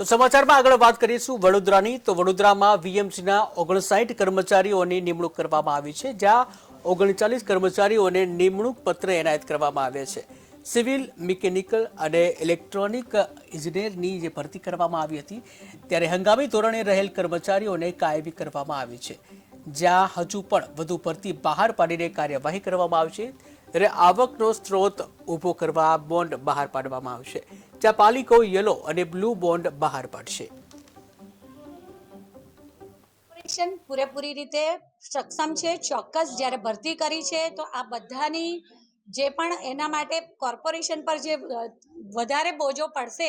તો સમાચારમાં આગળ વાત કરીશું વડોદરાની। તો વડોદરામાં વીએમસીના 59 કર્મચારીઓની નિમણૂક કરવામાં આવી છે, જ્યાં 39 કર્મચારીઓને નિમણૂક પત્ર એનાયત કરવામાં આવ્યા છે। સિવિલ, મિકેનિકલ અને ઇલેક્ટ્રોનિક ઇજનેરની જે ભરતી કરવામાં આવી હતી, ત્યારે હંગામી ધોરણે રહેલ કર્મચારીઓને કાયમી કરવામાં આવી છે, જ્યાં હજુ પણ વધુ ભરતી બહાર પાડીને કાર્યવાહી કરવામાં આવશે। ત્યારે આવકનો સ્ત્રોત ઊભો કરવા બોન્ડ બહાર પાડવામાં આવશે, જ્યાં પાલિકો યલો અને બ્લુ બોન્ડ બહાર પાડશે। પૂરેપૂરી રીતે સક્ષમ છે। ચોક્કસ જ્યારે ભરતી કરી છે તો આ બધાની જે પણ એના માટે કોર્પોરેશન પર જે વધારે બોજો પડશે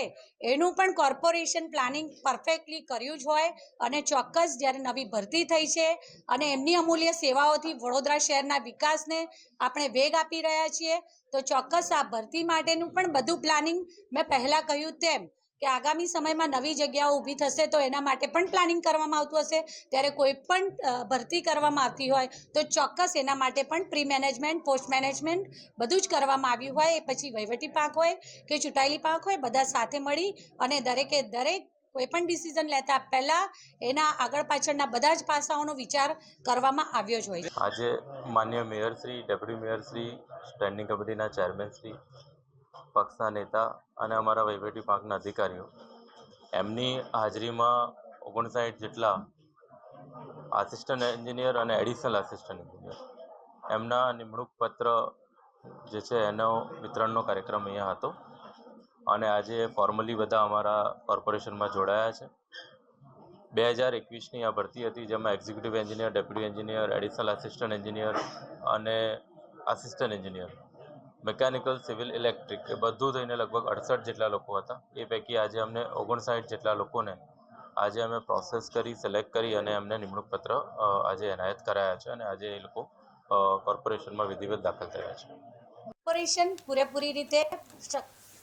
એનું પણ કોર્પોરેશન પ્લાનિંગ પરફેક્ટલી કર્યું જ હોય અને ચોક્કસ જ્યારે નવી ભરતી થઈ છે અને એમની અમૂલ્ય સેવાઓથી વડોદરા શહેરના વિકાસને આપણે વેગ આપી રહ્યા છીએ, તો ચોક્કસ આ ભરતી માટેનું પણ બધું પ્લાનિંગ મેં પહેલાં કહ્યું તેમ કે આગામી સમયમાં નવી જગ્યાઓ ઊભી થશે તો એના માટે પણ પ્લાનિંગ કરવામાં આવતું હશે। ત્યારે કોઈ પણ ભરતી કરવામાં આવતી હોય તો ચોક્કસ એના માટે પણ પ્રી મેનેજમેન્ટ, પોસ્ટ મેનેજમેન્ટ બધું જ કરવામાં આવ્યું હોય, એ પછી વહીવટી પાંખ હોય કે ચૂંટાયેલી પાંખ હોય, બધા સાથે મળી અને દરેકે દરેક કોઈ પણ ડિસિઝન લેતા પહેલા એના આગળ પાછળના બધા જ પાસાઓનો વિચાર કરવામાં આવ્યો જ હોય છે। આજે માન્ય mayor Shri, deputy mayor Shri, standing કમિટીના ચેરમેન શ્રી, પક્ષના નેતા અને અમારા વહીવટી પાંખના અધિકારીઓ એમની હાજરીમાં 59 જેટલા આસિસ્ટન્ટ એન્જિનિયર અને એડિશનલ આસિસ્ટન્ટ એન્જિનિયર એમના નિમણૂક પત્ર જે છે એનો વિતરણનો કાર્યક્રમ અહીંયા હતો અને આજે ફોર્મલી બધા અમારા કોર્પોરેશનમાં જોડાયા છે। 2021ની આ ભરતી હતી, જેમાં executive engineer, deputy engineer, additional assistant engineer અને assistant engineer, mechanical, civil, electric એ બધું થઈને લગભગ 68 જેટલા લોકો હતા। એ પૈકી આજે અમને 59 જેટલા લોકોને આજે અમે પ્રોસેસ કરી, સિલેક્ટ કરી અને એમને નિમણૂક પત્ર આજે એનાયત કરાયા છે અને આજે એ લોકો કોર્પોરેશનમાં વિધિવત દાખલ થયા છે। કોર્પોરેશન પૂરેપૂરી રીતે